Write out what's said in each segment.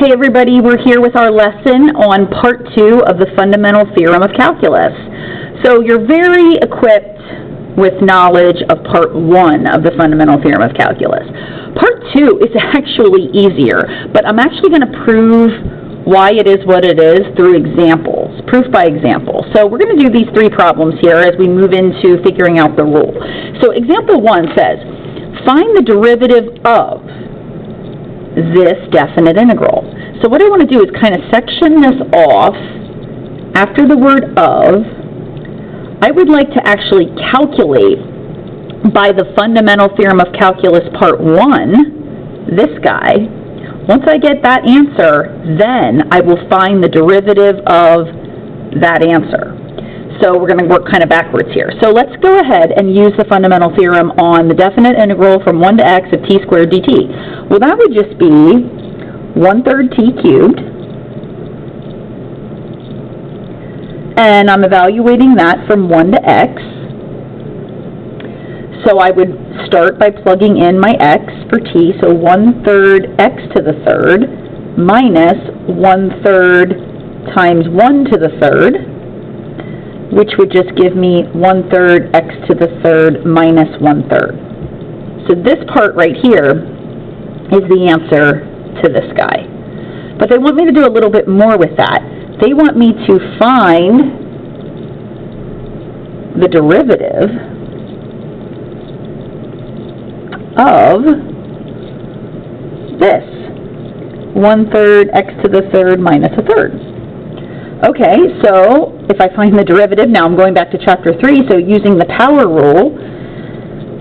Hey everybody, we're here with our lesson on part 2 of the fundamental theorem of calculus. So you're very equipped with knowledge of part 1 of the fundamental theorem of calculus. Part 2 is actually easier, but I'm actually going to prove why it is what it is through examples, proof by example. So we're going to do these 3 problems here as we move into figuring out the rule. So example 1 says, find the derivative of this definite integral. So what I want to do is kind of section this off. After the word of, I would like to actually calculate by the fundamental theorem of calculus part 1, this guy. Once I get that answer, then I will find the derivative of that answer. So we're going to work kind of backwards here. So let's go ahead and use the fundamental theorem on the definite integral from 1 to x of t squared dt. Well, that would just be 1/3 t cubed. And I'm evaluating that from 1 to x. So I would start by plugging in my x for t. So 1/3 x to the third minus 1/3 times 1 to the third, which would just give me 1/3 x to the third minus 1/3. So this part right here is the answer to this guy. But they want me to do a little bit more with that. They want me to find the derivative of this, 1/3 x to the third minus a third. Okay, so if I find the derivative, now I'm going back to chapter 3, so using the power rule,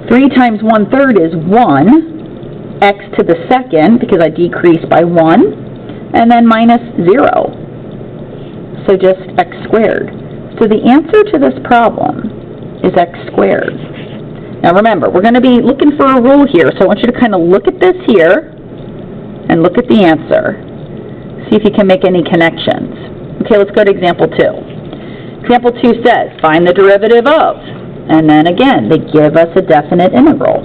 3 times 1/3 is 1, x to the second, because I decrease by 1, and then minus 0. So just x squared. So the answer to this problem is x squared. Now remember, we're going to be looking for a rule here, so I want you to kind of look at this here and look at the answer. See if you can make any connections. Okay, let's go to example 2. Example 2 says, find the derivative of, and then again, they give us a definite integral.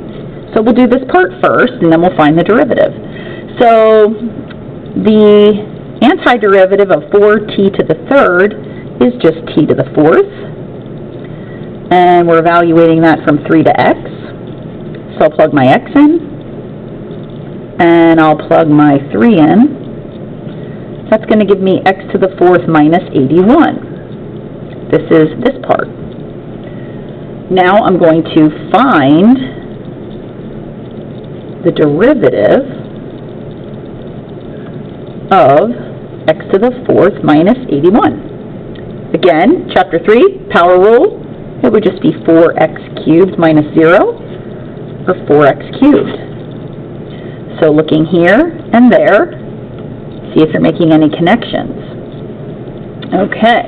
So we'll do this part first, and then we'll find the derivative. So the antiderivative of 4t to the third is just t to the fourth, and we're evaluating that from 3 to x. So I'll plug my x in, and I'll plug my 3 in. That's going to give me x to the fourth minus 81. This is this part. Now I'm going to find the derivative of x to the fourth minus 81. Again, chapter 3, power rule, it would just be 4x cubed minus 0, or 4x cubed. So looking here and there, see if you're making any connections. Okay,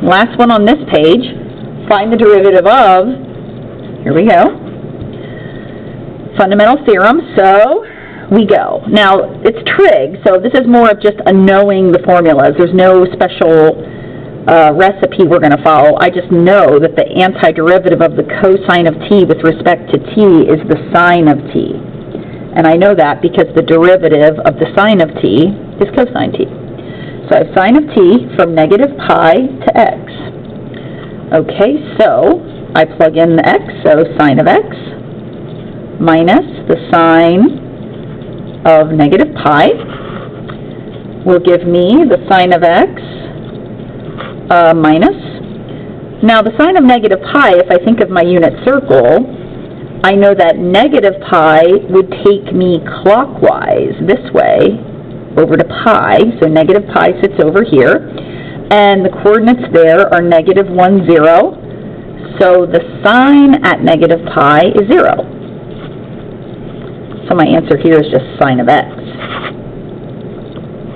last one on this page, find the derivative of, here we go, fundamental theorem, so we go. Now, it's trig, so this is more of just a knowing the formulas. There's no special recipe we're going to follow. I just know that the antiderivative of the cosine of t with respect to t is the sine of t. And I know that because the derivative of the sine of t is cosine t. So I have sine of t from negative pi to x. Okay, so I plug in the x, so sine of x minus the sine of negative pi will give me the sine of x minus. Now the sine of negative pi, if I think of my unit circle, I know that negative pi would take me clockwise this way over to pi, so negative pi sits over here, and the coordinates there are negative 1, 0, so the sine at negative pi is 0. So my answer here is just sine of x.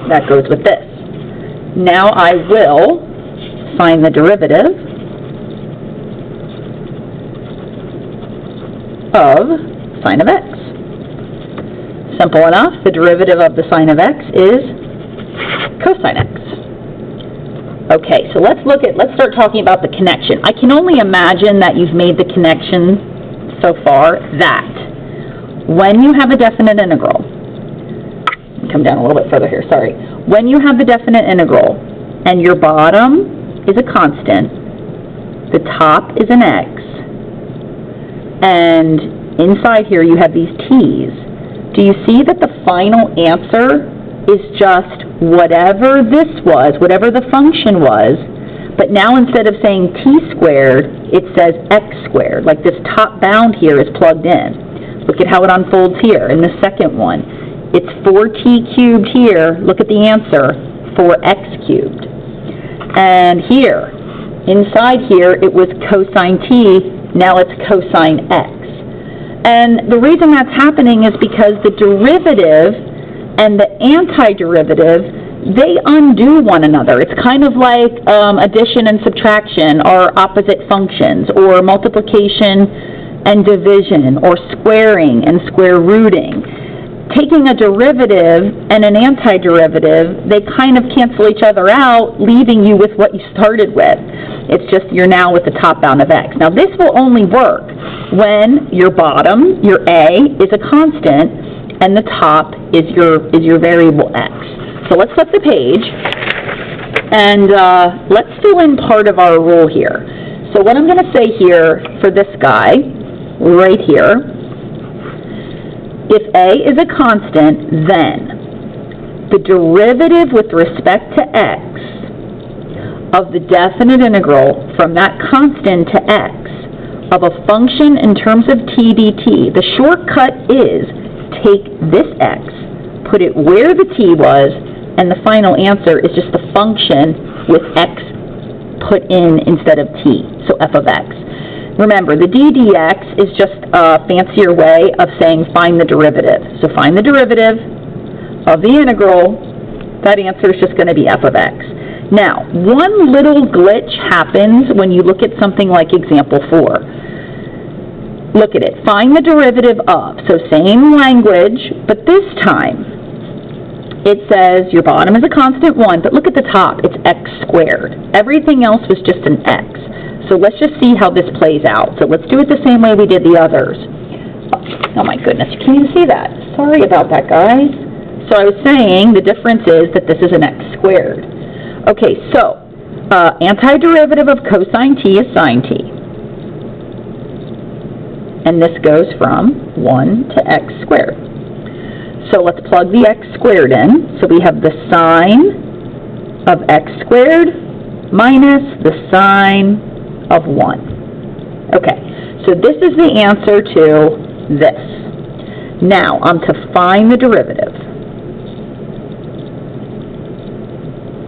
That goes with this. Now I will find the derivative of sine of x. Simple enough. The derivative of the sine of x is cosine x. Okay, so let's start talking about the connection. I can only imagine that you've made the connection so far that when you have a definite integral, come down a little bit further here, sorry. When you have the definite integral and your bottom is a constant, the top is an x, and inside here you have these t's, do you see that the final answer is just whatever this was, whatever the function was, but now instead of saying t squared, it says x squared, like this top bound here is plugged in. Look at how it unfolds here in the second one. It's 4t cubed here, look at the answer, 4x cubed. And here, inside here, it was cosine t, now it's cosine x. And the reason that's happening is because the derivative and the antiderivative, they undo one another. It's kind of like addition and subtraction, or opposite functions, or multiplication and division, or squaring and square rooting. Taking a derivative and an antiderivative, they kind of cancel each other out, leaving you with what you started with. It's just you're now with the top bound of x. Now this will only work when your bottom, your a, is a constant, and the top is your variable x. So let's flip the page, and let's fill in part of our rule here. So what I'm going to say here for this guy, right here, if a is a constant, then the derivative with respect to x of the definite integral from that constant to x of a function in terms of t dt, the shortcut is take this x, put it where the t was, and the final answer is just the function with x put in instead of t, so f of x. Remember, the d dx is just a fancier way of saying find the derivative. So find the derivative of the integral, that answer is just going to be f of x. Now, one little glitch happens when you look at something like example 4. Look at it. Find the derivative of. So same language, but this time it says your bottom is a constant 1, but look at the top. It's x squared. Everything else was just an x. So let's just see how this plays out. So let's do it the same way we did the others. Oh my goodness, you can't even see that. Sorry about that, guys. So I was saying the difference is that this is an x squared. Okay, so antiderivative of cosine t is sine t. And this goes from 1 to x squared. So let's plug the x squared in. So we have the sine of x squared minus the sine of 1. Okay, so this is the answer to this. Now, I'm to find the derivative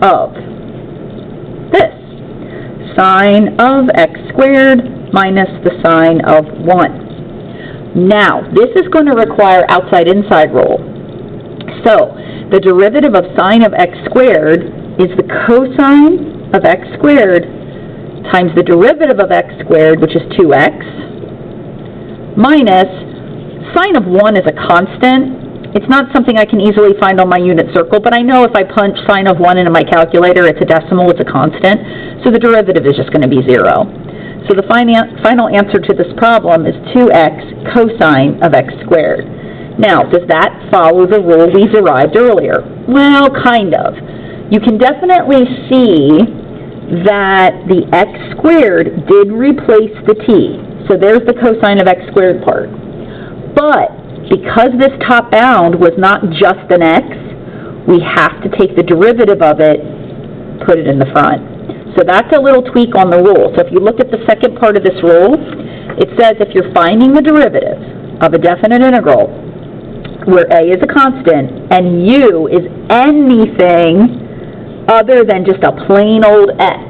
of this. Sine of x squared minus the sine of 1. Now, this is going to require outside-inside rule. So, the derivative of sine of x squared is the cosine of x squared times the derivative of x squared, which is 2x, minus sine of 1 is a constant. It's not something I can easily find on my unit circle, but I know if I punch sine of 1 into my calculator, it's a decimal, it's a constant, so the derivative is just going to be 0. So the final answer to this problem is 2x cosine of x squared. Now, does that follow the rule we derived earlier? Well, kind of. You can definitely see that the x squared did replace the t. So there's the cosine of x squared part. But because this top bound was not just an x, we have to take the derivative of it, put it in the front. So that's a little tweak on the rule. So if you look at the second part of this rule, it says if you're finding the derivative of a definite integral where a is a constant and u is anything other than just a plain old x,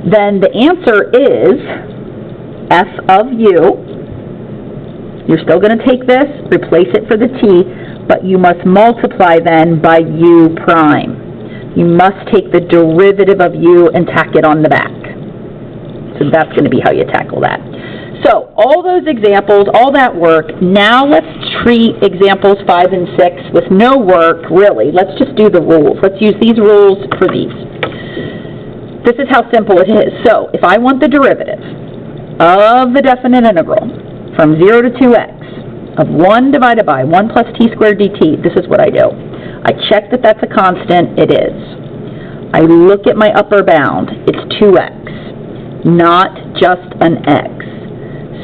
then the answer is f of u. You're still going to take this, replace it for the t, but you must multiply then by u prime. You must take the derivative of u and tack it on the back. So that's going to be how you tackle that. So all those examples, all that work, now let's treat examples 5 and 6 with no work, really. Let's just do the rules. Let's use these rules for these. This is how simple it is. So if I want the derivative of the definite integral from 0 to 2x, of 1 divided by 1 plus t squared dt, this is what I do. I check that that's a constant. It is. I look at my upper bound. It's 2x, not just an x.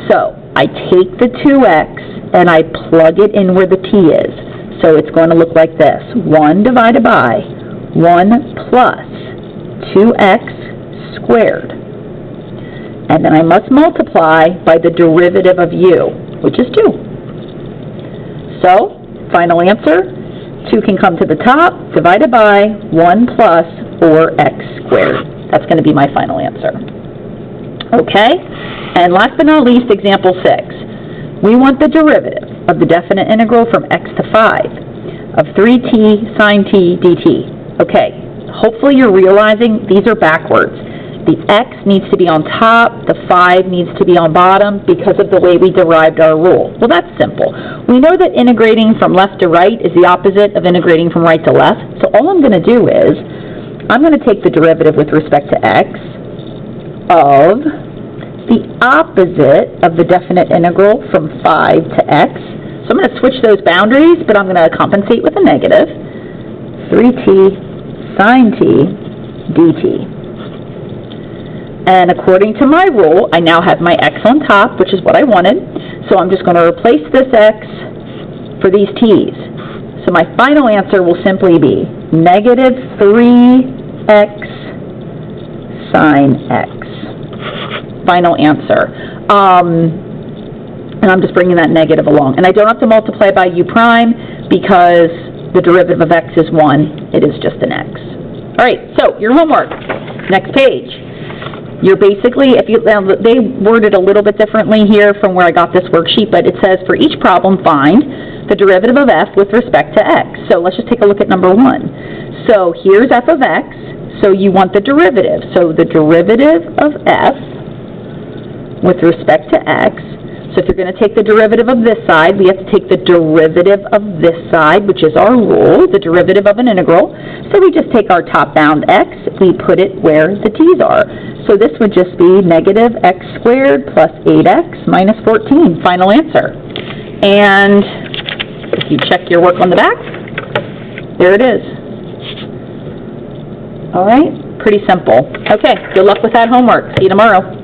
So I take the 2x and I plug it in where the t is. So it's going to look like this. 1 divided by 1 plus 2x squared. And then I must multiply by the derivative of u, which is 2. So, final answer, 2 can come to the top, divided by 1 plus 4x squared. That's going to be my final answer. Okay? And last but not least, example 6. We want the derivative of the definite integral from x to 5 of 3t sine t dt. Okay, hopefully you're realizing these are backwards. The x needs to be on top, the 5 needs to be on bottom because of the way we derived our rule. Well, that's simple. We know that integrating from left to right is the opposite of integrating from right to left. So all I'm going to do is, I'm going to take the derivative with respect to x of the opposite of the definite integral from 5 to x. So I'm going to switch those boundaries, but I'm going to compensate with a negative. 3t sine t dt. And according to my rule, I now have my x on top, which is what I wanted. So I'm just going to replace this x for these t's. So my final answer will simply be negative 3x sine x. Final answer. And I'm just bringing that negative along. And I don't have to multiply by u prime because the derivative of x is 1. It is just an x. All right, so your homework. Next page. You're basically, they worded a little bit differently here from where I got this worksheet, but it says for each problem find the derivative of f with respect to x. So let's just take a look at number 1. So here's f of x, so you want the derivative. So the derivative of f with respect to x. So if you're going to take the derivative of this side, we have to take the derivative of this side, which is our rule, the derivative of an integral. So we just take our top bound x, we put it where the t's are. So this would just be negative x squared plus 8x minus 14. Final answer. And if you check your work on the back, there it is. All right, pretty simple. Okay, good luck with that homework. See you tomorrow.